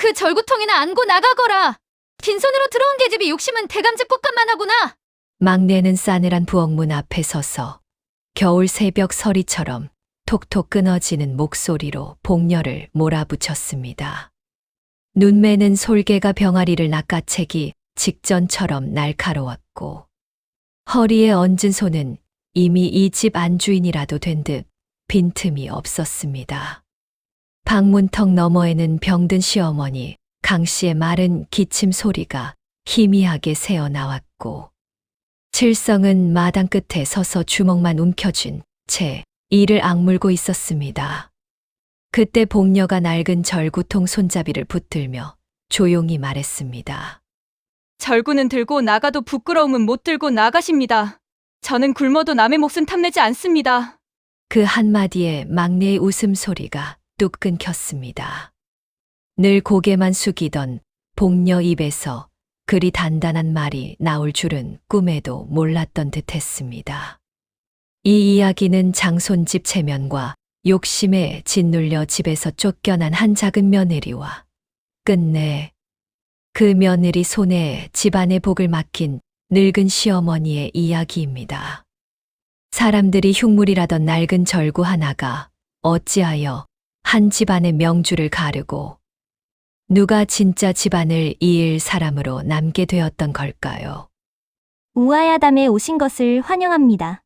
그 절구통이나 안고 나가거라. 빈손으로 들어온 계집이 욕심은 대감집 꽃감만 하구나. 막내는 싸늘한 부엌문 앞에 서서 겨울 새벽 서리처럼 톡톡 끊어지는 목소리로 복녀를 몰아붙였습니다. 눈매는 솔개가 병아리를 낚아채기 직전처럼 날카로웠고 허리에 얹은 손은 이미 이 집 안주인이라도 된 듯 빈틈이 없었습니다. 방문턱 너머에는 병든 시어머니 강 씨의 마른 기침 소리가 희미하게 새어나왔고 칠성은 마당 끝에 서서 주먹만 움켜쥔 채 이를 악물고 있었습니다. 그때 복녀가 낡은 절구통 손잡이를 붙들며 조용히 말했습니다. 절구는 들고 나가도 부끄러움은 못 들고 나가십니다. 저는 굶어도 남의 몫은 탐내지 않습니다. 그 한마디에 막내의 웃음소리가 뚝 끊겼습니다. 늘 고개만 숙이던 복녀 입에서 그리 단단한 말이 나올 줄은 꿈에도 몰랐던 듯했습니다. 이 이야기는 장손집 체면과 욕심에 짓눌려 집에서 쫓겨난 한 작은 며느리와 끝내 그 며느리 손에 집안의 복을 맡긴 늙은 시어머니의 이야기입니다. 사람들이 흉물이라던 낡은 절구 하나가 어찌하여 한 집안의 명주를 가르고 누가 진짜 집안을 이을 사람으로 남게 되었던 걸까요? 우아야담에 오신 것을 환영합니다.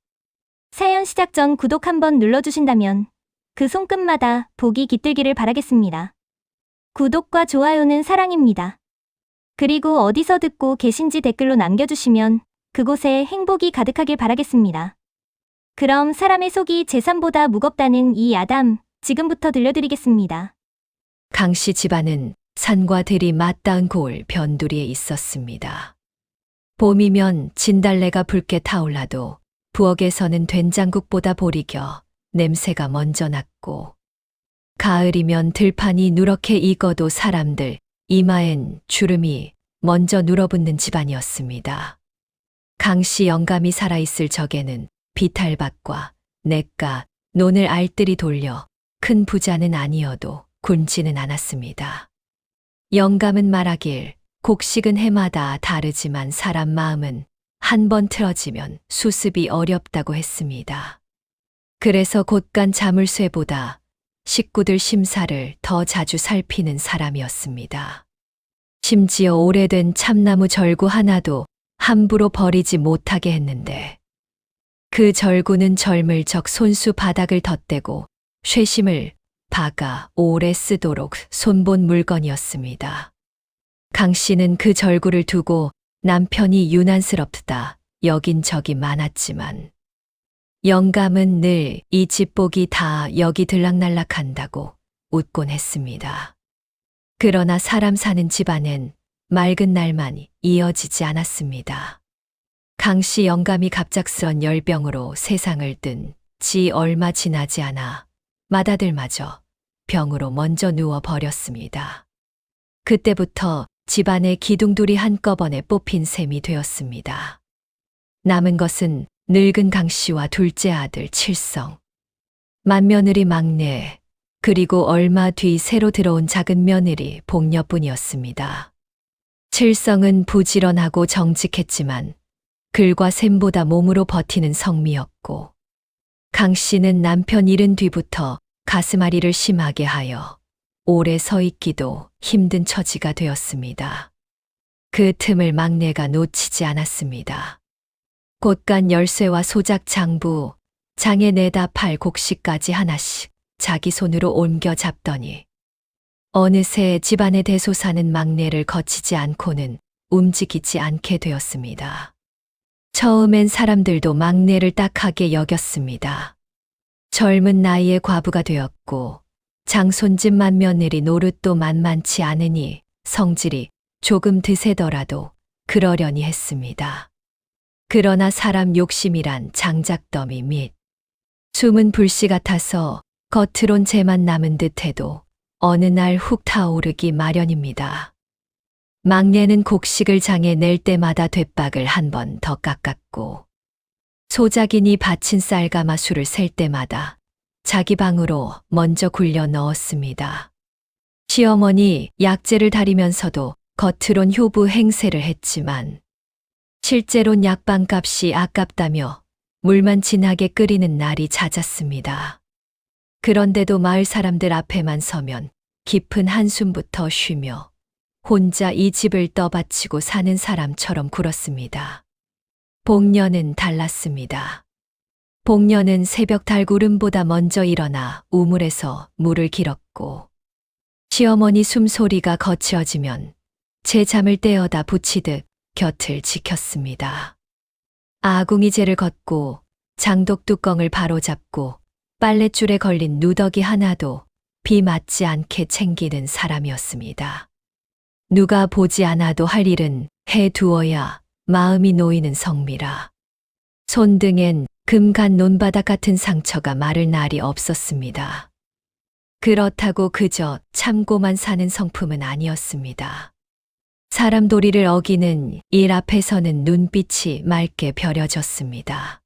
사연 시작 전 구독 한번 눌러주신다면 그 손끝마다 복이 깃들기를 바라겠습니다. 구독과 좋아요는 사랑입니다. 그리고 어디서 듣고 계신지 댓글로 남겨주시면 그곳에 행복이 가득하길 바라겠습니다. 그럼 사람의 속이 재산보다 무겁다는 이 야담 지금부터 들려드리겠습니다. 강씨 집안은 산과 들이 맞닿은 고을 변두리에 있었습니다. 봄이면 진달래가 붉게 타올라도 부엌에서는 된장국보다 보리겨 냄새가 먼저 났고 가을이면 들판이 누렇게 익어도 사람들 이마엔 주름이 먼저 눌어붙는 집안이었습니다. 강씨 영감이 살아있을 적에는 비탈밭과 냇가, 논을 알뜰히 돌려 큰 부자는 아니어도 굶지는 않았습니다. 영감은 말하길 곡식은 해마다 다르지만 사람 마음은 한 번 틀어지면 수습이 어렵다고 했습니다. 그래서 곳간 자물쇠보다 식구들 심사를 더 자주 살피는 사람이었습니다. 심지어 오래된 참나무 절구 하나도 함부로 버리지 못하게 했는데 그 절구는 젊을 적 손수 바닥을 덧대고 쇠심을 박아 오래 쓰도록 손본 물건이었습니다. 강 씨는 그 절구를 두고 남편이 유난스럽다 여긴 적이 많았지만 영감은 늘 이 집복이 다 여기 들락날락한다고 웃곤 했습니다. 그러나 사람 사는 집안엔 맑은 날만 이어지지 않았습니다. 강씨 영감이 갑작스런 열병으로 세상을 뜬 지 얼마 지나지 않아 맏아들마저 병으로 먼저 누워버렸습니다. 그때부터 집안의 기둥돌이 한꺼번에 뽑힌 셈이 되었습니다. 남은 것은 늙은 강씨와 둘째 아들 칠성, 맏며느리 막내, 그리고 얼마 뒤 새로 들어온 작은 며느리 복녀뿐이었습니다. 칠성은 부지런하고 정직했지만 글과 셈보다 몸으로 버티는 성미였고 강씨는 남편 잃은 뒤부터 가슴앓이를 심하게 하여 오래 서 있기도 힘든 처지가 되었습니다. 그 틈을 막내가 놓치지 않았습니다. 곳간 열쇠와 소작 장부, 장에 내다 팔 곡식까지 하나씩 자기 손으로 옮겨 잡더니 어느새 집안의 대소사는 막내를 거치지 않고는 움직이지 않게 되었습니다. 처음엔 사람들도 막내를 딱하게 여겼습니다. 젊은 나이에 과부가 되었고 장손집 맏며느리 노릇도 만만치 않으니 성질이 조금 드세더라도 그러려니 했습니다. 그러나 사람 욕심이란 장작더미 및 숨은 불씨 같아서 겉으론 재만 남은 듯해도 어느 날 훅 타오르기 마련입니다. 막내는 곡식을 장에 낼 때마다 돛박을 한 번 더 깎았고 소작인이 바친 쌀가마수를 셀 때마다 자기 방으로 먼저 굴려 넣었습니다. 시어머니 약재를 다리면서도 겉으론 효부 행세를 했지만 실제론 약방값이 아깝다며 물만 진하게 끓이는 날이 잦았습니다. 그런데도 마을 사람들 앞에만 서면 깊은 한숨부터 쉬며 혼자 이 집을 떠받치고 사는 사람처럼 굴었습니다. 복녀는 달랐습니다. 복녀는 새벽 달구름보다 먼저 일어나 우물에서 물을 길었고 시어머니 숨소리가 거칠어지면 제 잠을 떼어다 붙이듯 곁을 지켰습니다. 아궁이재를 걷고 장독 뚜껑을 바로잡고 빨랫줄에 걸린 누더기 하나도 비 맞지 않게 챙기는 사람이었습니다. 누가 보지 않아도 할 일은 해두어야 마음이 놓이는 성미라. 손등엔 금간 논바닥 같은 상처가 마를 날이 없었습니다. 그렇다고 그저 참고만 사는 성품은 아니었습니다. 사람 도리를 어기는 일 앞에서는 눈빛이 맑게 벼려졌습니다.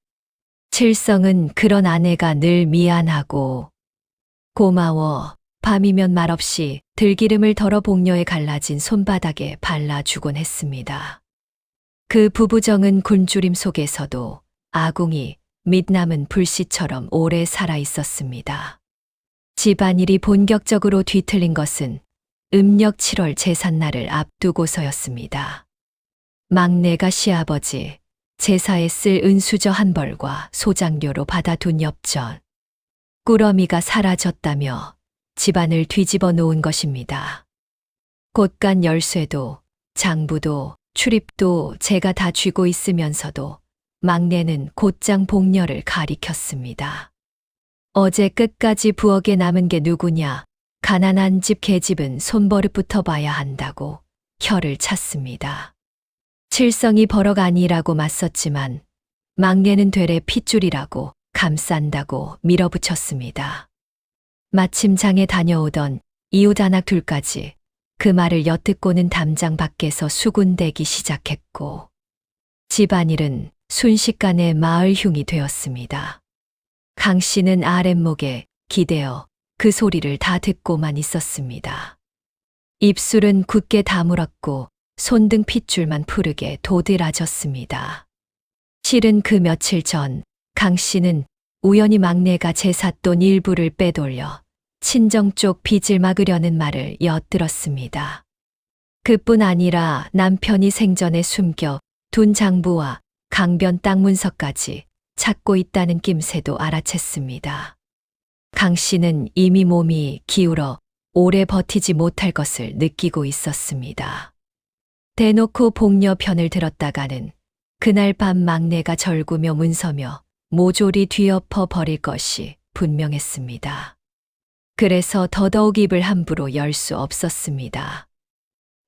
칠성은 그런 아내가 늘 미안하고 고마워 밤이면 말없이 들기름을 덜어 복녀에 갈라진 손바닥에 발라주곤 했습니다. 그 부부정은 굶주림 속에서도 아궁이 밑남은 불씨처럼 오래 살아 있었습니다. 집안일이 본격적으로 뒤틀린 것은 음력 7월 제삿날을 앞두고서였습니다. 막내가 시아버지 제사에 쓸 은수저 한 벌과 소장료로 받아둔 엽전, 꾸러미가 사라졌다며 집안을 뒤집어 놓은 것입니다. 곳간 열쇠도 장부도 출입도 제가 다 쥐고 있으면서도 막내는 곧장 복녀를 가리켰습니다. 어제 끝까지 부엌에 남은 게 누구냐? 가난한 집 계집은 손버릇부터 봐야 한다고 혀를 찼습니다. 칠성이 버럭 아니라고 맞섰지만 막내는 되레 핏줄이라고 감싼다고 밀어붙였습니다. 마침 장에 다녀오던 이웃 아낙 둘까지 그 말을 엿듣고는 담장 밖에서 수군대기 시작했고 집안일은 순식간에 마을 흉이 되었습니다. 강 씨는 아랫목에 기대어 그 소리를 다 듣고만 있었습니다. 입술은 굳게 다물었고 손등 핏줄만 푸르게 도드라졌습니다. 실은 그 며칠 전 강 씨는 우연히 막내가 제삿돈 일부를 빼돌려 친정 쪽 빚을 막으려는 말을 엿들었습니다. 그뿐 아니라 남편이 생전에 숨겨 둔 장부와 강변 땅 문서까지 찾고 있다는 낌새도 알아챘습니다. 강 씨는 이미 몸이 기울어 오래 버티지 못할 것을 느끼고 있었습니다. 대놓고 복녀 편을 들었다가는 그날 밤 막내가 절구며 문서며 모조리 뒤엎어 버릴 것이 분명했습니다. 그래서 더더욱 입을 함부로 열 수 없었습니다.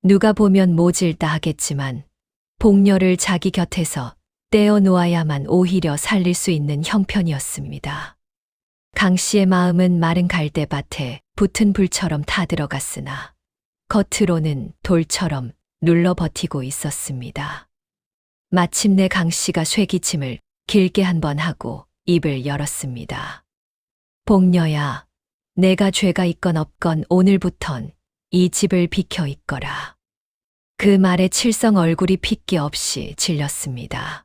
누가 보면 모질다 하겠지만 복녀를 자기 곁에서 떼어 놓아야만 오히려 살릴 수 있는 형편이었습니다. 강 씨의 마음은 마른 갈대밭에 붙은 불처럼 타들어갔으나 겉으로는 돌처럼 눌러 버티고 있었습니다. 마침내 강 씨가 쇠기침을 길게 한 번 하고 입을 열었습니다. 복녀야, 내가 죄가 있건 없건 오늘부턴 이 집을 비켜 있거라. 그 말에 칠성 얼굴이 핏기 없이 질렸습니다.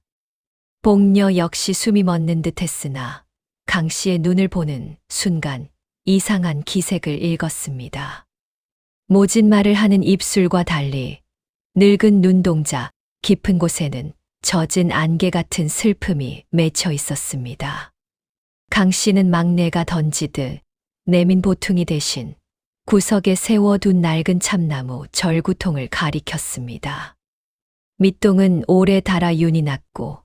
복녀 역시 숨이 멎는 듯 했으나 강 씨의 눈을 보는 순간 이상한 기색을 읽었습니다. 모진 말을 하는 입술과 달리 늙은 눈동자 깊은 곳에는 젖은 안개 같은 슬픔이 맺혀 있었습니다. 강 씨는 막내가 던지듯 내민 보퉁이 대신 구석에 세워둔 낡은 참나무 절구통을 가리켰습니다. 밑동은 오래 닳아 윤이 났고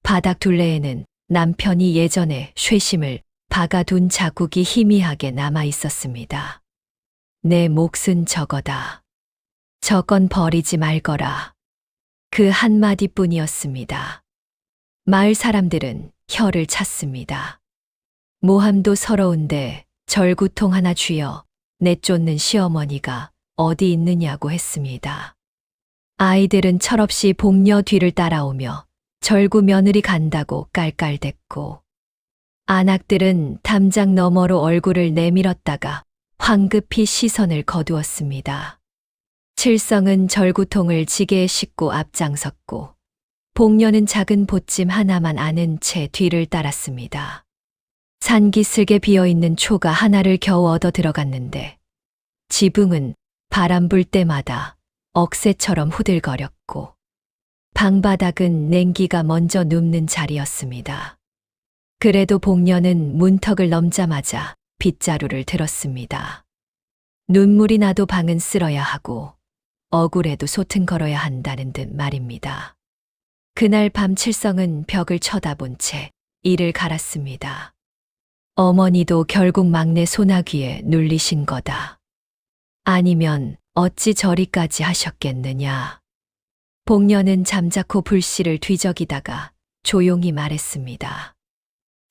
바닥 둘레에는 남편이 예전에 쇠심을 박아둔 자국이 희미하게 남아 있었습니다. 내 몫은 저거다. 저건 버리지 말거라. 그 한마디뿐이었습니다. 마을 사람들은 혀를 찼습니다. 모함도 서러운데 절구통 하나 쥐어 내쫓는 시어머니가 어디 있느냐고 했습니다. 아이들은 철없이 복녀 뒤를 따라오며 절구 며느리 간다고 깔깔댔고 아낙들은 담장 너머로 얼굴을 내밀었다가 황급히 시선을 거두었습니다. 칠성은 절구통을 지게에 싣고 앞장섰고 복녀는 작은 보찜 하나만 아는 채 뒤를 따랐습니다. 산기슭에 비어있는 초가 하나를 겨우 얻어 들어갔는데 지붕은 바람 불 때마다 억새처럼 후들거렸고 방바닥은 냉기가 먼저 눕는 자리였습니다. 그래도 복녀는 문턱을 넘자마자 빗자루를 들었습니다. 눈물이 나도 방은 쓸어야 하고 억울해도 소튼 걸어야 한다는 듯 말입니다. 그날 밤 칠성은 벽을 쳐다본 채 이를 갈았습니다. 어머니도 결국 막내 소나귀에 눌리신 거다. 아니면 어찌 저리까지 하셨겠느냐. 복녀는 잠자코 불씨를 뒤적이다가 조용히 말했습니다.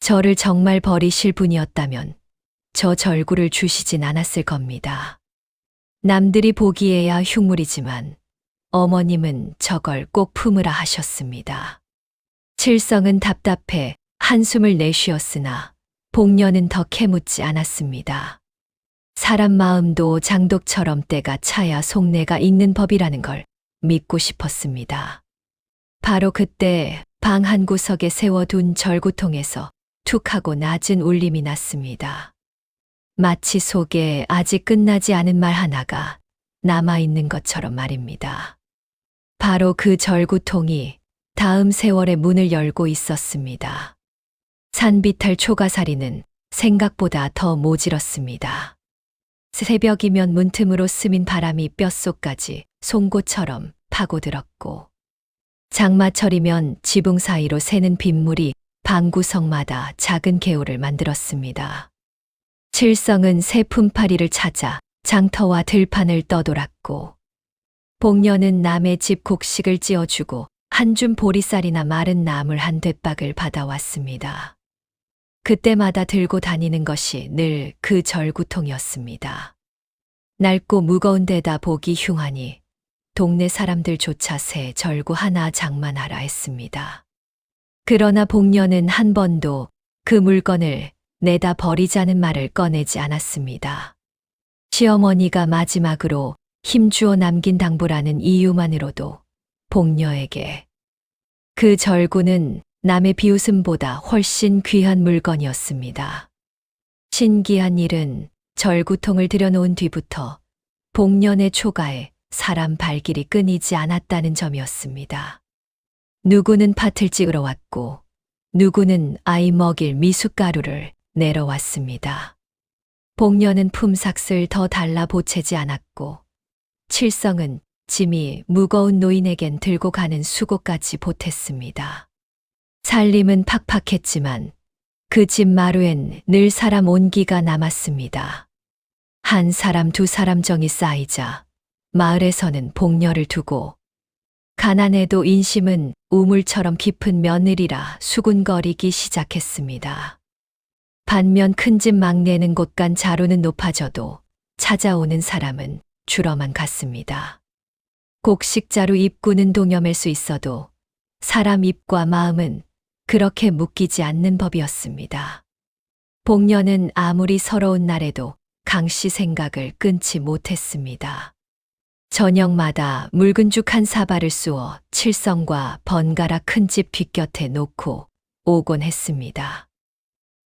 저를 정말 버리실 분이었다면 저 절구를 주시진 않았을 겁니다. 남들이 보기에야 흉물이지만 어머님은 저걸 꼭 품으라 하셨습니다. 칠성은 답답해 한숨을 내쉬었으나 복녀는 더 캐묻지 않았습니다. 사람 마음도 장독처럼 때가 차야 속내가 익는 법이라는 걸 믿고 싶었습니다. 바로 그때 방 한 구석에 세워둔 절구통에서 툭 하고 낮은 울림이 났습니다. 마치 속에 아직 끝나지 않은 말 하나가 남아있는 것처럼 말입니다. 바로 그 절구통이 다음 세월의 문을 열고 있었습니다. 산비탈 초가사리는 생각보다 더 모질었습니다. 새벽이면 문틈으로 스민 바람이 뼛속까지 송곳처럼 파고들었고 장마철이면 지붕 사이로 새는 빗물이 방구석마다 작은 개울을 만들었습니다. 칠성은 새 품팔이를 찾아 장터와 들판을 떠돌았고 복녀는 남의 집 곡식을 찧어주고 한 줌 보리쌀이나 마른 나물 한 돛박을 받아왔습니다. 그때마다 들고 다니는 것이 늘 그 절구통이었습니다. 낡고 무거운 데다 보기 흉하니 동네 사람들조차 새 절구 하나 장만하라 했습니다. 그러나 복녀는 한 번도 그 물건을 내다 버리자는 말을 꺼내지 않았습니다. 시어머니가 마지막으로 힘주어 남긴 당부라는 이유만으로도 복녀에게 그 절구는 남의 비웃음보다 훨씬 귀한 물건이었습니다. 신기한 일은 절구통을 들여놓은 뒤부터 복년의 초가에 사람 발길이 끊이지 않았다는 점이었습니다. 누구는 팥을 찍으러 왔고 누구는 아이 먹일 미숫가루를 내러 왔습니다. 복년은 품삯을 더 달라 보채지 않았고 칠성은 짐이 무거운 노인에겐 들고 가는 수고까지 보탰습니다. 살림은 팍팍했지만 그 집 마루엔 늘 사람 온기가 남았습니다. 한 사람 두 사람 정이 쌓이자 마을에서는 복녀를 두고 가난해도 인심은 우물처럼 깊은 며느리라 수군거리기 시작했습니다. 반면 큰 집 막내는 곳간 자루는 높아져도 찾아오는 사람은 줄어만 갔습니다. 곡식자루 입구는 동여맬 수 있어도 사람 입과 마음은 그렇게 묶이지 않는 법이었습니다. 복녀는 아무리 서러운 날에도 강씨 생각을 끊지 못했습니다. 저녁마다 묽은 죽 한 사발을 쑤어 칠성과 번갈아 큰 집 뒷곁에 놓고 오곤 했습니다.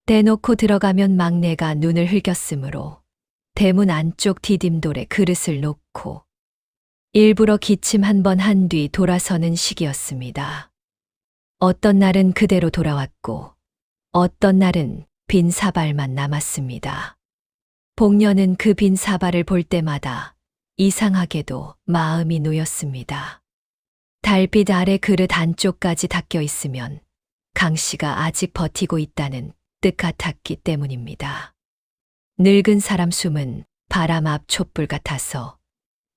대놓고 들어가면 막내가 눈을 흘겼으므로 대문 안쪽 디딤돌에 그릇을 놓고 일부러 기침 한 번 한 뒤 돌아서는 식이었습니다. 어떤 날은 그대로 돌아왔고 어떤 날은 빈 사발만 남았습니다. 복녀는 그 빈 사발을 볼 때마다 이상하게도 마음이 놓였습니다. 달빛 아래 그릇 안쪽까지 닦여 있으면 강씨가 아직 버티고 있다는 뜻 같았기 때문입니다. 늙은 사람 숨은 바람 앞 촛불 같아서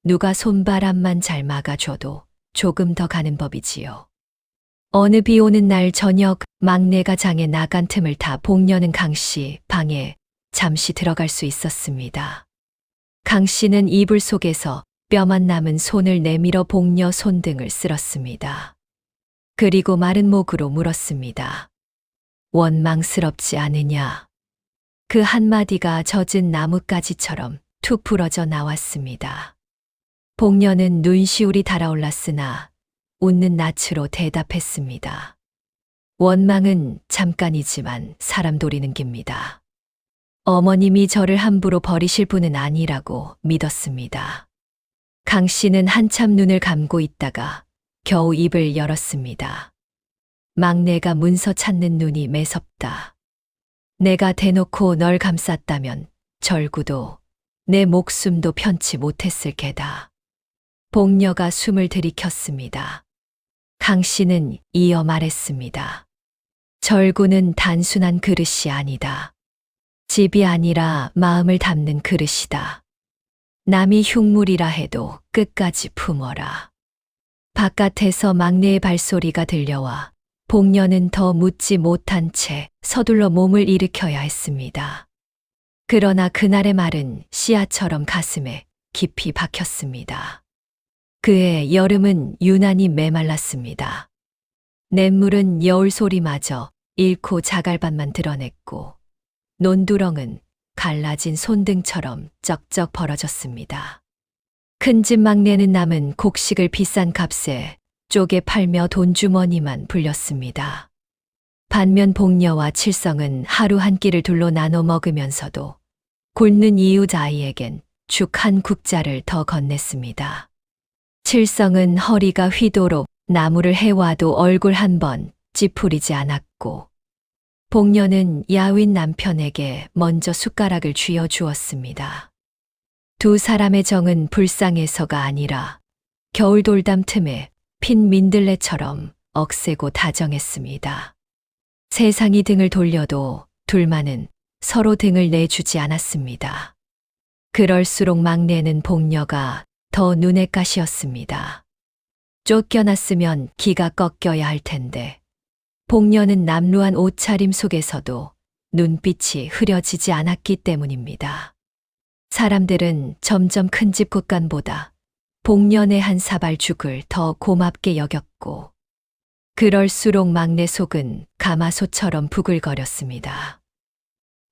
누가 손바람만 잘 막아줘도 조금 더 가는 법이지요. 어느 비 오는 날 저녁 막내가 장에 나간 틈을 타 복녀는 강씨 방에 잠시 들어갈 수 있었습니다. 강씨는 이불 속에서 뼈만 남은 손을 내밀어 복녀 손등을 쓸었습니다. 그리고 마른 목으로 물었습니다. 원망스럽지 않으냐? 그 한마디가 젖은 나뭇가지처럼 툭 부러져 나왔습니다. 복녀는 눈시울이 달아올랐으나 웃는 낯으로 대답했습니다. 원망은 잠깐이지만 사람 도리는 깁니다. 어머님이 저를 함부로 버리실 분은 아니라고 믿었습니다. 강 씨는 한참 눈을 감고 있다가 겨우 입을 열었습니다. 막내가 문서 찾는 눈이 매섭다. 내가 대놓고 널 감쌌다면 절구도 내 목숨도 편치 못했을 게다. 복녀가 숨을 들이켰습니다. 강 씨는 이어 말했습니다. 절구는 단순한 그릇이 아니다. 집이 아니라 마음을 담는 그릇이다. 남이 흉물이라 해도 끝까지 품어라. 바깥에서 막내의 발소리가 들려와 복녀는 더 묻지 못한 채 서둘러 몸을 일으켜야 했습니다. 그러나 그날의 말은 씨앗처럼 가슴에 깊이 박혔습니다. 그해 여름은 유난히 메말랐습니다. 냇물은 여울 소리마저 잃고 자갈밭만 드러냈고 논두렁은 갈라진 손등처럼 쩍쩍 벌어졌습니다. 큰 집 막내는 남은 곡식을 비싼 값에 쪼개 팔며 돈주머니만 불렸습니다. 반면 복녀와 칠성은 하루 한 끼를 둘로 나눠 먹으면서도 굶는 이웃 아이에겐 죽 한 국자를 더 건넸습니다. 칠성은 허리가 휘도록 나무를 해와도 얼굴 한 번 찌푸리지 않았고 복녀는 야윈 남편에게 먼저 숟가락을 쥐어 주었습니다. 두 사람의 정은 불상에서가 아니라 겨울 돌담 틈에 핀 민들레처럼 억세고 다정했습니다. 세상이 등을 돌려도 둘만은 서로 등을 내주지 않았습니다. 그럴수록 막내는 복녀가 더 눈의 가시였습니다. 쫓겨났으면 기가 꺾여야 할 텐데 복녀는 남루한 옷차림 속에서도 눈빛이 흐려지지 않았기 때문입니다. 사람들은 점점 큰 집 국간보다 복년의 한 사발 죽을 더 고맙게 여겼고 그럴수록 막내 속은 가마솥처럼 부글거렸습니다.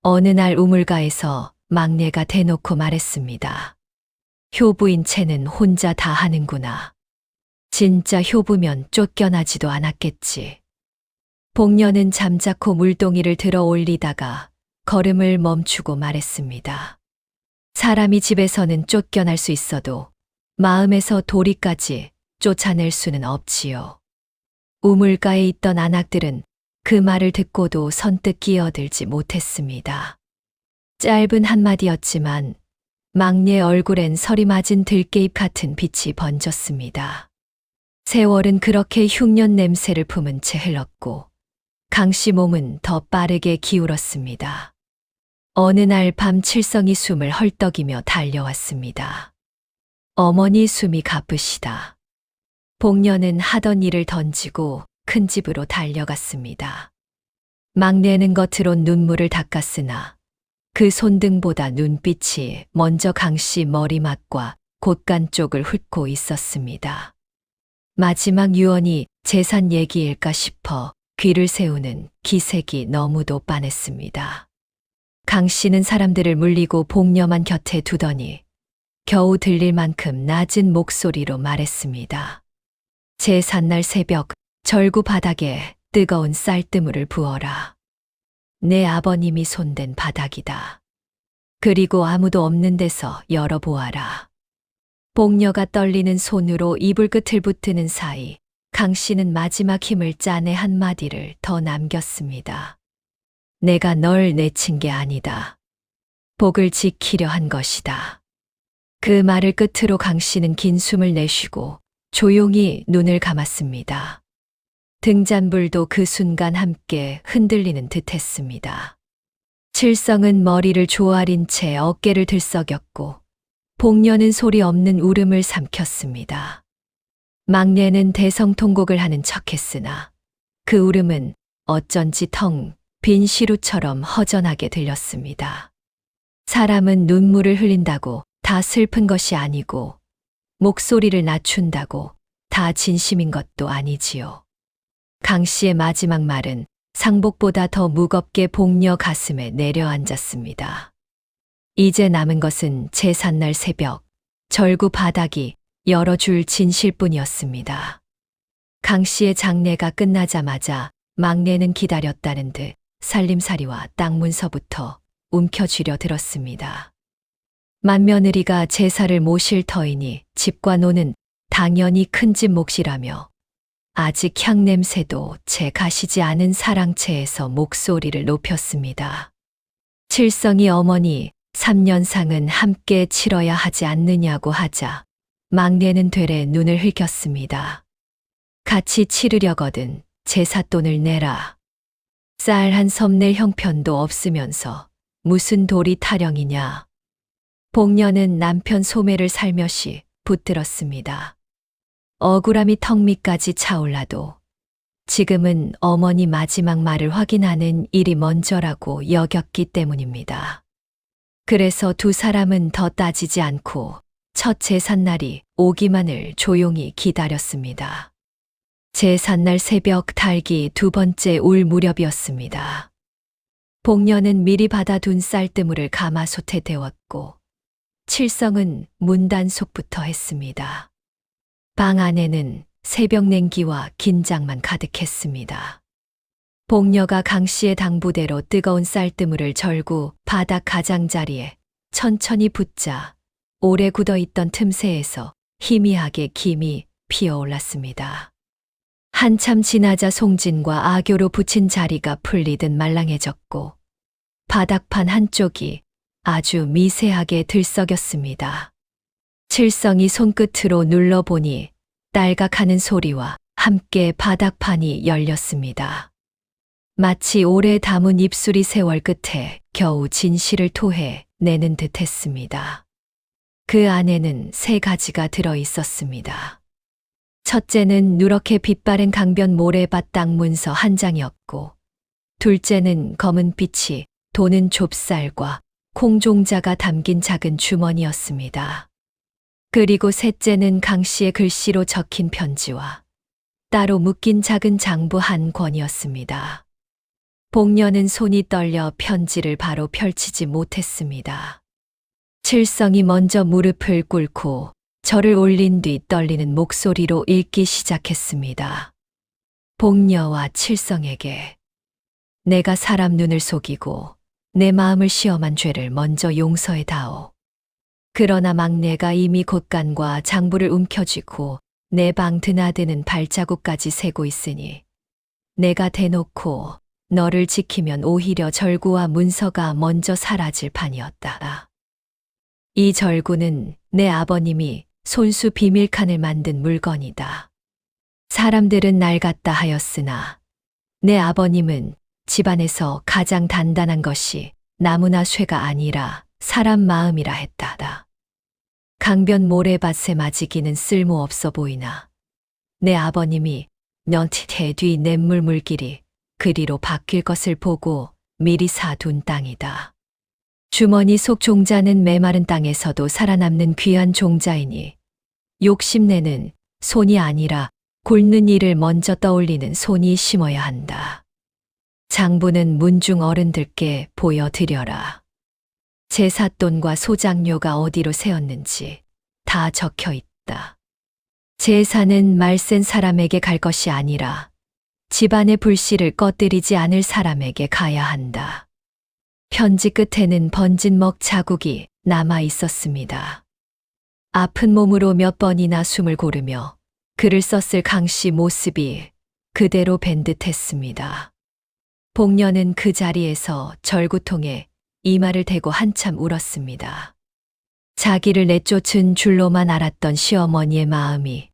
어느 날 우물가에서 막내가 대놓고 말했습니다. 효부인 채는 혼자 다 하는구나. 진짜 효부면 쫓겨나지도 않았겠지. 복녀는 잠자코 물동이를 들어 올리다가 걸음을 멈추고 말했습니다. 사람이 집에서는 쫓겨날 수 있어도 마음에서 도리까지 쫓아낼 수는 없지요. 우물가에 있던 안악들은 그 말을 듣고도 선뜻 끼어들지 못했습니다. 짧은 한마디였지만 막내 얼굴엔 서리 맞은 들깨잎 같은 빛이 번졌습니다. 세월은 그렇게 흉년 냄새를 품은 채 흘렀고 강씨 몸은 더 빠르게 기울었습니다. 어느 날 밤 칠성이 숨을 헐떡이며 달려왔습니다. 어머니 숨이 가쁘시다. 복녀는 하던 일을 던지고 큰 집으로 달려갔습니다. 막내는 겉으론 눈물을 닦았으나 그 손등보다 눈빛이 먼저 강씨 머리맡과 곳간 쪽을 훑고 있었습니다. 마지막 유언이 재산 얘기일까 싶어 귀를 세우는 기색이 너무도 빤했습니다. 강씨는 사람들을 물리고 복녀만 곁에 두더니 겨우 들릴 만큼 낮은 목소리로 말했습니다. 제삿날 새벽 절구 바닥에 뜨거운 쌀뜨물을 부어라. 내 아버님이 손댄 바닥이다. 그리고 아무도 없는 데서 열어보아라. 복녀가 떨리는 손으로 이불 끝을 붙드는 사이 강씨는 마지막 힘을 짜내 한마디를 더 남겼습니다. 내가 널 내친 게 아니다. 복을 지키려 한 것이다. 그 말을 끝으로 강씨는 긴 숨을 내쉬고 조용히 눈을 감았습니다. 등잔불도 그 순간 함께 흔들리는 듯 했습니다. 칠성은 머리를 조아린 채 어깨를 들썩였고 복녀는 소리 없는 울음을 삼켰습니다. 막내는 대성통곡을 하는 척했으나 그 울음은 어쩐지 텅 빈 시루처럼 허전하게 들렸습니다. 사람은 눈물을 흘린다고 다 슬픈 것이 아니고 목소리를 낮춘다고 다 진심인 것도 아니지요. 강씨의 마지막 말은 상복보다 더 무겁게 복녀 가슴에 내려앉았습니다. 이제 남은 것은 제삿날 새벽, 절구 바닥이 열어줄 진실뿐이었습니다. 강 씨의 장례가 끝나자마자 막내는 기다렸다는 듯 살림살이와 땅 문서부터 움켜쥐려 들었습니다. 맏며느리가 제사를 모실 터이니 집과 노는 당연히 큰 집 몫이라며 아직 향냄새도 채 가시지 않은 사랑채에서 목소리를 높였습니다. 칠성이 어머니 3년상은 함께 치러야 하지 않느냐고 하자 막내는 되레 눈을 흘겼습니다. 같이 치르려거든 제삿돈을 내라. 쌀 한 섬 낼 형편도 없으면서 무슨 도리 타령이냐. 복녀는 남편 소매를 살며시 붙들었습니다. 억울함이 턱 밑까지 차올라도 지금은 어머니 마지막 말을 확인하는 일이 먼저라고 여겼기 때문입니다. 그래서 두 사람은 더 따지지 않고 첫 제삿날이 오기만을 조용히 기다렸습니다. 제삿날 새벽 달기 두 번째 울 무렵이었습니다. 복녀는 미리 받아둔 쌀뜨물을 가마솥에 데웠고 칠성은 문단속부터 했습니다. 방 안에는 새벽 냉기와 긴장만 가득했습니다. 복녀가 강 씨의 당부대로 뜨거운 쌀뜨물을 절구 바닥 가장자리에 천천히 붓자 오래 굳어있던 틈새에서 희미하게 김이 피어올랐습니다. 한참 지나자 송진과 아교로 붙인 자리가 풀리듯 말랑해졌고 바닥판 한쪽이 아주 미세하게 들썩였습니다. 칠성이 손끝으로 눌러보니 딸각하는 소리와 함께 바닥판이 열렸습니다. 마치 오래 담은 입술이 세월 끝에 겨우 진실을 토해 내는 듯 했습니다. 그 안에는 세 가지가 들어 있었습니다. 첫째는 누렇게 빛바랜 강변 모래밭 땅 문서 한 장이었고, 둘째는 검은 빛이 도는 좁쌀과 콩종자가 담긴 작은 주머니였습니다. 그리고 셋째는 강 씨의 글씨로 적힌 편지와 따로 묶인 작은 장부 한 권이었습니다. 복녀는 손이 떨려 편지를 바로 펼치지 못했습니다. 칠성이 먼저 무릎을 꿇고 절을 올린 뒤 떨리는 목소리로 읽기 시작했습니다. 복녀와 칠성에게 내가 사람 눈을 속이고 내 마음을 시험한 죄를 먼저 용서해 다오. 그러나 막내가 이미 곳간과 장부를 움켜쥐고 내 방 드나드는 발자국까지 세고 있으니 내가 대놓고 너를 지키면 오히려 절구와 문서가 먼저 사라질 판이었다. 이 절구는 내 아버님이 손수 비밀칸을 만든 물건이다. 사람들은 낡았다 하였으나 내 아버님은 집안에서 가장 단단한 것이 나무나 쇠가 아니라 사람 마음이라 했다. 강변 모래밭에 맞이기는 쓸모없어 보이나 내 아버님이 년티해 뒤 냇물 물길이 그리로 바뀔 것을 보고 미리 사둔 땅이다. 주머니 속 종자는 메마른 땅에서도 살아남는 귀한 종자이니 욕심내는 손이 아니라 곪는 일을 먼저 떠올리는 손이 심어야 한다. 장부는 문중 어른들께 보여드려라. 제삿돈과 소장료가 어디로 새었는지 다 적혀 있다. 제사는 말센 사람에게 갈 것이 아니라 집안의 불씨를 꺼뜨리지 않을 사람에게 가야 한다. 편지 끝에는 번진 먹 자국이 남아 있었습니다. 아픈 몸으로 몇 번이나 숨을 고르며 글을 썼을 강씨 모습이 그대로 뵌 듯했습니다. 복녀는 그 자리에서 절구통에 이마를 대고 한참 울었습니다. 자기를 내쫓은 줄로만 알았던 시어머니의 마음이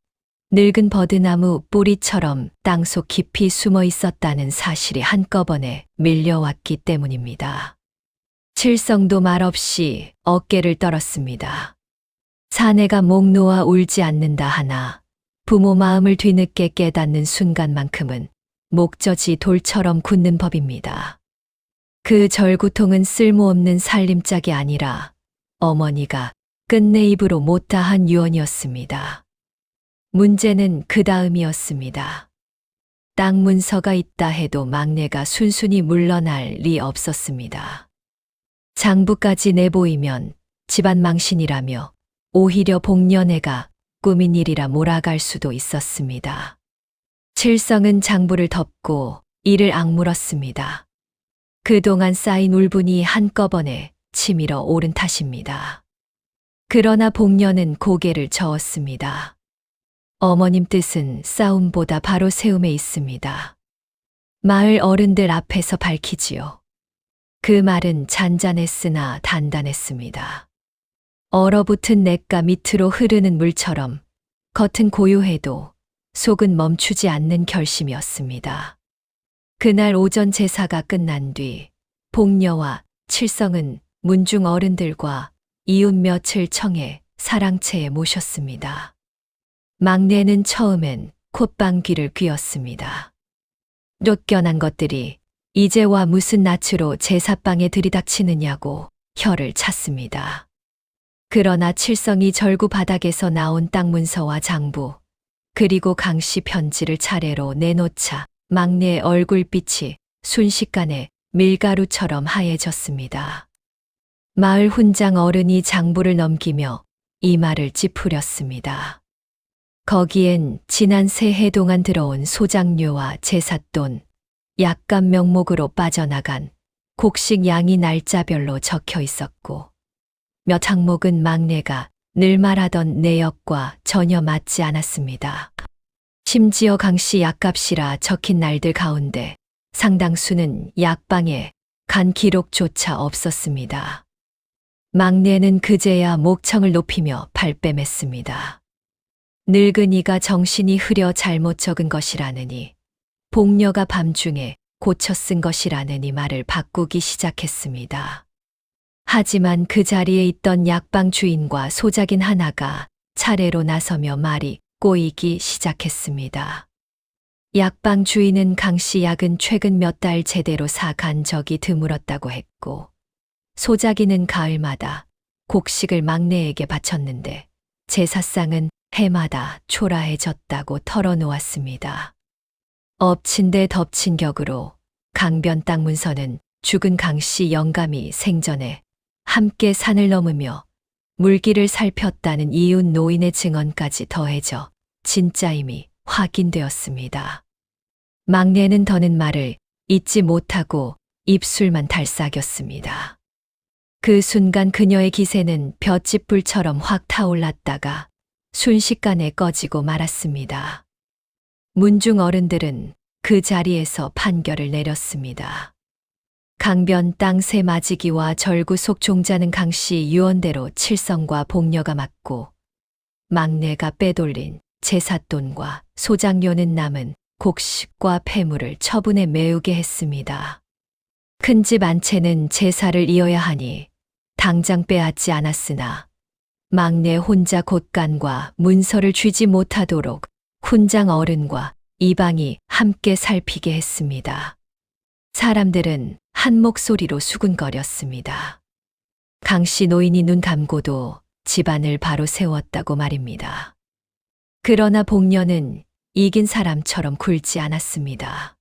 늙은 버드나무 뿌리처럼 땅속 깊이 숨어 있었다는 사실이 한꺼번에 밀려왔기 때문입니다. 칠성도 말없이 어깨를 떨었습니다. 사내가 목 놓아 울지 않는다 하나 부모 마음을 뒤늦게 깨닫는 순간만큼은 목젖이 돌처럼 굳는 법입니다. 그 절구통은 쓸모없는 살림짝이 아니라 어머니가 끝내 입으로 못다한 유언이었습니다. 문제는 그 다음이었습니다. 땅 문서가 있다 해도 막내가 순순히 물러날 리 없었습니다. 장부까지 내보이면 집안 망신이라며 오히려 복년애가 꾸민 일이라 몰아갈 수도 있었습니다. 칠성은 장부를 덮고 이를 악물었습니다. 그동안 쌓인 울분이 한꺼번에 치밀어 오른 탓입니다. 그러나 복년은 고개를 저었습니다. 어머님 뜻은 싸움보다 바로 세움에 있습니다. 마을 어른들 앞에서 밝히지요. 그 말은 잔잔했으나 단단했습니다. 얼어붙은 냇가 밑으로 흐르는 물처럼 겉은 고요해도 속은 멈추지 않는 결심이었습니다. 그날 오전 제사가 끝난 뒤 복녀와 칠성은 문중 어른들과 이웃 몇을 청해 사랑채에 모셨습니다. 막내는 처음엔 콧방귀를 뀌었습니다. 쫓겨난 것들이 이제와 무슨 낯으로 제사방에 들이닥치느냐고 혀를 찼습니다. 그러나 칠성이 절구 바닥에서 나온 땅 문서와 장부, 그리고 강씨 편지를 차례로 내놓자 막내의 얼굴빛이 순식간에 밀가루처럼 하얘졌습니다. 마을 훈장 어른이 장부를 넘기며 이마를 찌푸렸습니다. 거기엔 지난 새해 동안 들어온 소장료와 제삿돈, 약간 명목으로 빠져나간 곡식 양이 날짜별로 적혀 있었고 몇 항목은 막내가 늘 말하던 내역과 전혀 맞지 않았습니다. 심지어 강씨 약값이라 적힌 날들 가운데 상당수는 약방에 간 기록조차 없었습니다. 막내는 그제야 목청을 높이며 발뺌했습니다. 늙은이가 정신이 흐려 잘못 적은 것이라느니 복녀가 밤중에 고쳐 쓴 거시라느니 말을 바꾸기 시작했습니다. 하지만 그 자리에 있던 약방 주인과 소작인 하나가 차례로 나서며 말이 꼬이기 시작했습니다. 약방 주인은 강씨 약은 최근 몇 달 제대로 사간 적이 드물었다고 했고 소작이는 가을마다 곡식을 막내에게 바쳤는데 제사상은 해마다 초라해졌다고 털어놓았습니다. 엎친 데 덮친 격으로 강변 땅 문서는 죽은 강씨 영감이 생전에 함께 산을 넘으며 물길을 살폈다는 이웃 노인의 증언까지 더해져 진짜임이 확인되었습니다. 막내는 더는 말을 잊지 못하고 입술만 달싹였습니다. 그 순간 그녀의 기세는 볏짚불처럼 확 타올랐다가 순식간에 꺼지고 말았습니다. 문중 어른들은 그 자리에서 판결을 내렸습니다. 강변 땅 새 마지기와 절구 속 종자는 강씨 유언대로 칠성과 복녀가 맡고 막내가 빼돌린 제삿돈과 소장료는 남은 곡식과 폐물을 처분에 메우게 했습니다. 큰 집 한 채는 제사를 이어야 하니 당장 빼앗지 않았으나 막내 혼자 곳간과 문서를 쥐지 못하도록 훈장 어른과 이방이 함께 살피게 했습니다. 사람들은 한 목소리로 수군거렸습니다. 강씨 노인이 눈 감고도 집안을 바로 세웠다고 말입니다. 그러나 복녀는 이긴 사람처럼 굴지 않았습니다.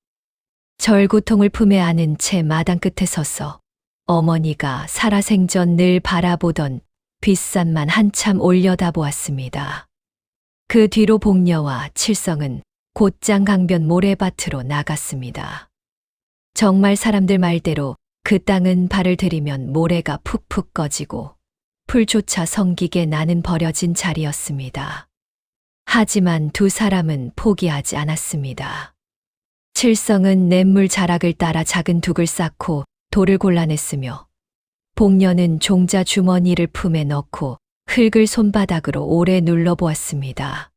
절구통을 품에 안은 채 마당 끝에 서서 어머니가 살아생전 늘 바라보던 빗산만 한참 올려다보았습니다. 그 뒤로 복녀와 칠성은 곧장 강변 모래밭으로 나갔습니다. 정말 사람들 말대로 그 땅은 발을 들이면 모래가 푹푹 꺼지고 풀조차 성기게 나는 버려진 자리였습니다. 하지만 두 사람은 포기하지 않았습니다. 칠성은 냇물 자락을 따라 작은 둑을 쌓고 돌을 골라냈으며 복녀는 종자 주머니를 품에 넣고 흙을 손바닥으로 오래 눌러보았습니다.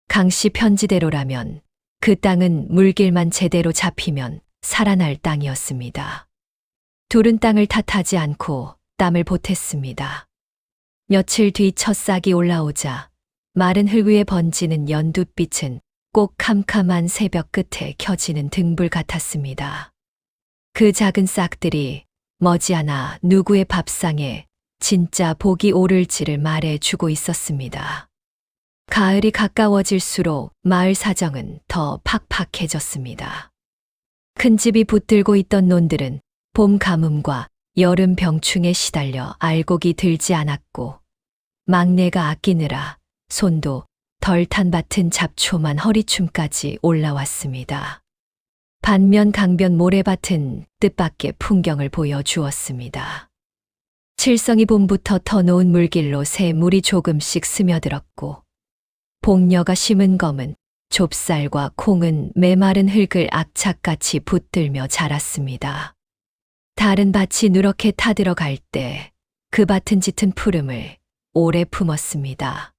강씨 편지대로라면 그 땅은 물길만 제대로 잡히면 살아날 땅이었습니다. 둘은 땅을 탓하지 않고 땀을 보탰습니다. 며칠 뒤 첫 싹이 올라오자 마른 흙 위에 번지는 연두빛은 꼭 캄캄한 새벽 끝에 켜지는 등불 같았습니다. 그 작은 싹들이 머지않아 누구의 밥상에 진짜 복이 오를지를 말해주고 있었습니다. 가을이 가까워질수록 마을 사정은 더 팍팍해졌습니다. 큰 집이 붙들고 있던 논들은 봄 가뭄과 여름 병충에 시달려 알곡이 들지 않았고, 막내가 아끼느라 손도 덜 탄 밭은 잡초만 허리춤까지 올라왔습니다. 반면 강변 모래밭은 뜻밖의 풍경을 보여주었습니다. 칠성이 봄부터 터놓은 물길로 새 물이 조금씩 스며들었고, 복녀가 심은 검은 좁쌀과 콩은 메마른 흙을 악착같이 붙들며 자랐습니다. 다른 밭이 누렇게 타들어갈 때 그 밭은 짙은 푸름을 오래 품었습니다.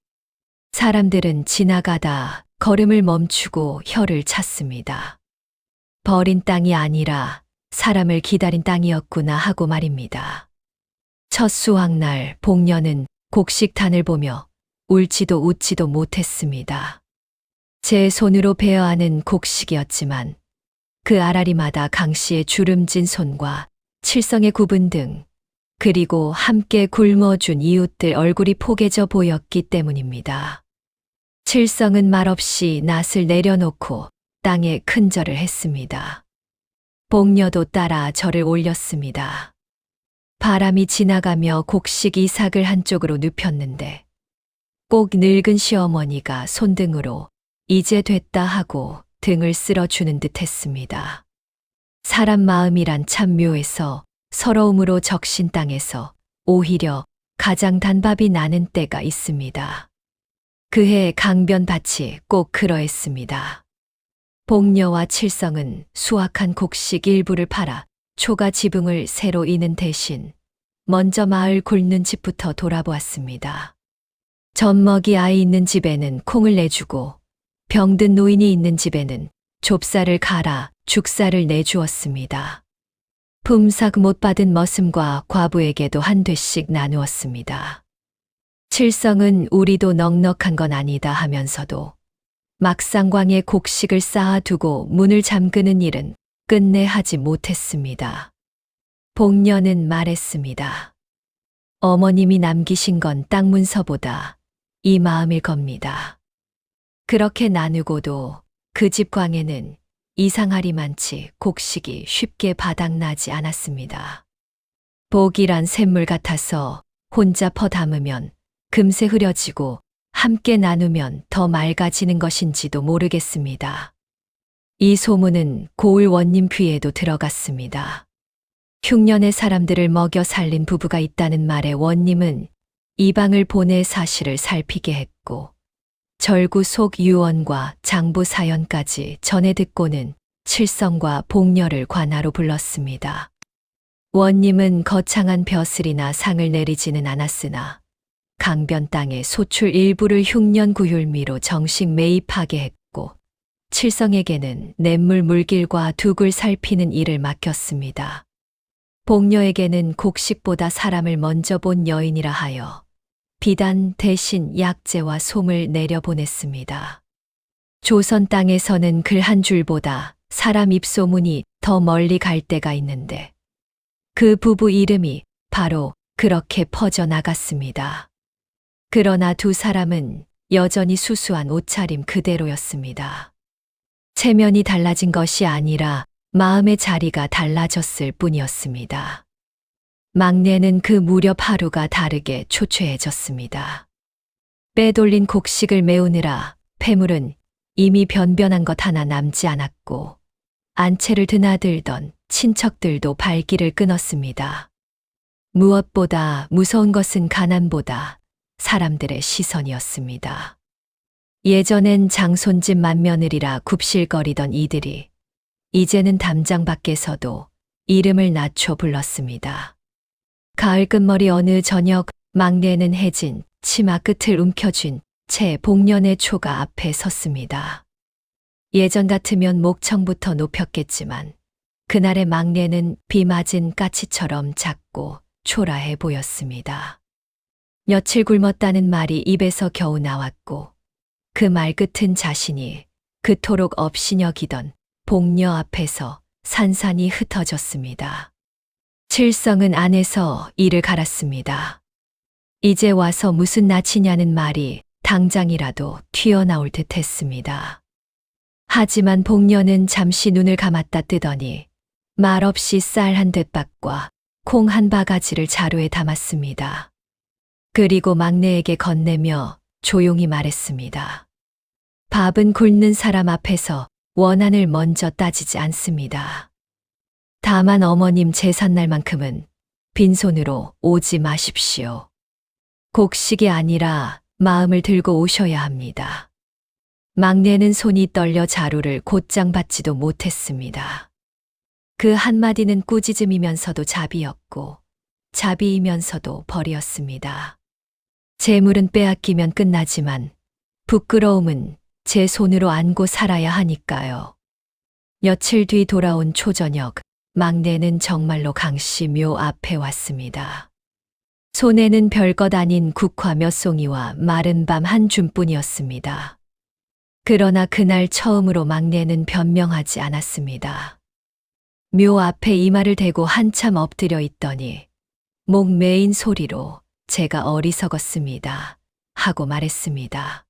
사람들은 지나가다 걸음을 멈추고 혀를 찼습니다. 버린 땅이 아니라 사람을 기다린 땅이었구나 하고 말입니다. 첫 수확날 복녀는 곡식단을 보며 울지도 웃지도 못했습니다. 제 손으로 베어하는 곡식이었지만 그 아라리마다 강씨의 주름진 손과 칠성의 구분 등, 그리고 함께 굶어준 이웃들 얼굴이 포개져 보였기 때문입니다. 칠성은 말없이 낫을 내려놓고 땅에 큰절을 했습니다. 복녀도 따라 절을 올렸습니다. 바람이 지나가며 곡식이 이삭을 한쪽으로 눕혔는데 꼭 늙은 시어머니가 손등으로 이제 됐다 하고 등을 쓸어주는 듯 했습니다. 사람 마음이란 참 묘해서 서러움으로 적신 땅에서 오히려 가장 단밥이 나는 때가 있습니다. 그해 강변밭이 꼭 그러했습니다. 복녀와 칠성은 수확한 곡식 일부를 팔아 초가 지붕을 새로 이는 대신 먼저 마을 굵는 집부터 돌아보았습니다. 젖먹이 아이 있는 집에는 콩을 내주고 병든 노인이 있는 집에는 좁쌀을 갈아 죽쌀을 내주었습니다. 품삯 못 받은 머슴과 과부에게도 한 되씩 나누었습니다. 칠성은 우리도 넉넉한 건 아니다 하면서도 막상광에 곡식을 쌓아두고 문을 잠그는 일은 끝내 하지 못했습니다. 복녀는 말했습니다. 어머님이 남기신 건 땅 문서보다 이 마음일 겁니다. 그렇게 나누고도 그 집 광에는 이상하리만치 곡식이 쉽게 바닥나지 않았습니다. 복이란 샘물 같아서 혼자 퍼 담으면 금세 흐려지고 함께 나누면 더 맑아지는 것인지도 모르겠습니다. 이 소문은 고을 원님 귀에도 들어갔습니다. 흉년의 사람들을 먹여 살린 부부가 있다는 말에 원님은 이방을 보내 사실을 살피게 했고, 절구 속 유언과 장부 사연까지 전해 듣고는 칠성과 복녀를 관하로 불렀습니다. 원님은 거창한 벼슬이나 상을 내리지는 않았으나 강변 땅의 소출 일부를 흉년 구휼미로 정식 매입하게 했고, 칠성에게는 냇물 물길과 둑을 살피는 일을 맡겼습니다. 복녀에게는 곡식보다 사람을 먼저 본 여인이라 하여 비단 대신 약재와 솜을 내려보냈습니다. 조선 땅에서는 글 한 줄보다 사람 입소문이 더 멀리 갈 때가 있는데 그 부부 이름이 바로 그렇게 퍼져나갔습니다. 그러나 두 사람은 여전히 수수한 옷차림 그대로였습니다. 체면이 달라진 것이 아니라 마음의 자리가 달라졌을 뿐이었습니다. 막내는 그 무렵 하루가 다르게 초췌해졌습니다. 빼돌린 곡식을 메우느라 폐물은 이미 변변한 것 하나 남지 않았고 안채를 드나들던 친척들도 발길을 끊었습니다. 무엇보다 무서운 것은 가난보다 사람들의 시선이었습니다. 예전엔 장손집 맏며느리라 굽실거리던 이들이 이제는 담장 밖에서도 이름을 낮춰 불렀습니다. 가을 끝머리 어느 저녁 막내는 해진 치마 끝을 움켜쥔 채 복년의 초가 앞에 섰습니다. 예전 같으면 목청부터 높였겠지만 그날의 막내는 비 맞은 까치처럼 작고 초라해 보였습니다. 며칠 굶었다는 말이 입에서 겨우 나왔고 그 말 끝은 자신이 그토록 업신여기던 복녀 앞에서 산산이 흩어졌습니다. 칠성은 안에서 이를 갈았습니다. 이제 와서 무슨 낯이냐는 말이 당장이라도 튀어나올 듯 했습니다. 하지만 복녀는 잠시 눈을 감았다 뜨더니 말없이 쌀 한 돛박과 콩 한 바가지를 자루에 담았습니다. 그리고 막내에게 건네며 조용히 말했습니다. 밥은 굶는 사람 앞에서 원한을 먼저 따지지 않습니다. 다만 어머님 제삿날만큼은 빈손으로 오지 마십시오. 곡식이 아니라 마음을 들고 오셔야 합니다. 막내는 손이 떨려 자루를 곧장 받지도 못했습니다. 그 한마디는 꾸짖음이면서도 자비였고 자비이면서도 벌이었습니다. 재물은 빼앗기면 끝나지만 부끄러움은 제 손으로 안고 살아야 하니까요. 며칠 뒤 돌아온 초저녁, 막내는 정말로 강씨 묘 앞에 왔습니다. 손에는 별것 아닌 국화 몇 송이와 마른 밤 한 줌뿐이었습니다. 그러나 그날 처음으로 막내는 변명하지 않았습니다. 묘 앞에 이마를 대고 한참 엎드려 있더니 목 메인 소리로 제가 어리석었습니다 하고 말했습니다.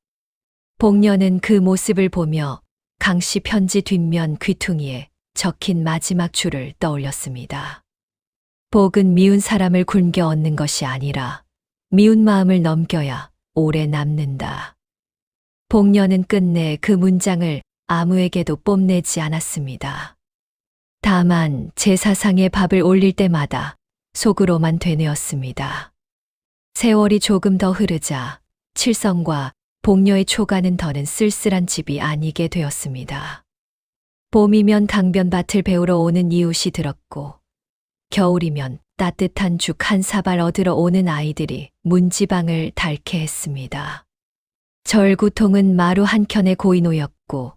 복녀는 그 모습을 보며 강씨 편지 뒷면 귀퉁이에 적힌 마지막 줄을 떠올렸습니다. 복은 미운 사람을 굶겨 얻는 것이 아니라 미운 마음을 넘겨야 오래 남는다. 복녀는 끝내 그 문장을 아무에게도 뽐내지 않았습니다. 다만 제사상에 밥을 올릴 때마다 속으로만 되뇌었습니다. 세월이 조금 더 흐르자 칠성과 복녀의 초가는 더는 쓸쓸한 집이 아니게 되었습니다. 봄이면 강변밭을 배우러 오는 이웃이 들었고 겨울이면 따뜻한 죽 한 사발 얻으러 오는 아이들이 문지방을 닳게 했습니다. 절구통은 마루 한켠에 고이 놓였고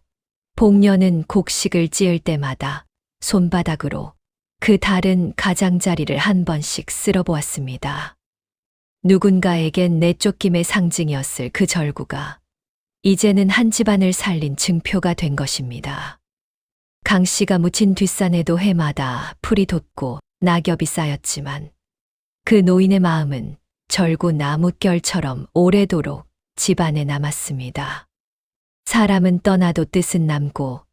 복녀는 곡식을 찧을 때마다 손바닥으로 그 다른 가장자리를 한 번씩 쓸어보았습니다. 누군가에겐 내쫓김의 상징이었을 그 절구가 이제는 한 집안을 살린 증표가 된 것입니다. 강씨가 묻힌 뒷산에도 해마다 풀이 돋고 낙엽이 쌓였지만 그 노인의 마음은 절구 나뭇결처럼 오래도록 집안에 남았습니다. 사람은 떠나도 뜻은 남고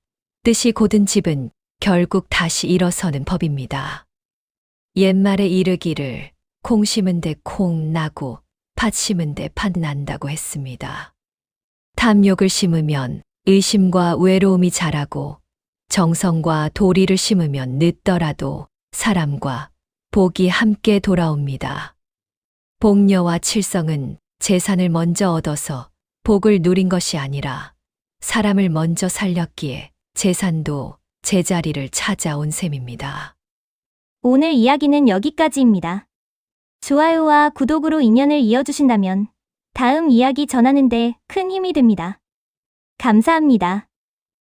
뜻이 곧은 집은 결국 다시 일어서는 법입니다. 옛말에 이르기를 콩 심은 데 콩 나고 팥 심은 데 팥 난다고 했습니다. 탐욕을 심으면 의심과 외로움이 자라고 정성과 도리를 심으면 늦더라도 사람과 복이 함께 돌아옵니다. 복녀와 칠성은 재산을 먼저 얻어서 복을 누린 것이 아니라 사람을 먼저 살렸기에 재산도 제자리를 찾아온 셈입니다. 오늘 이야기는 여기까지입니다. 좋아요와 구독으로 인연을 이어주신다면 다음 이야기 전하는데 큰 힘이 됩니다. 감사합니다.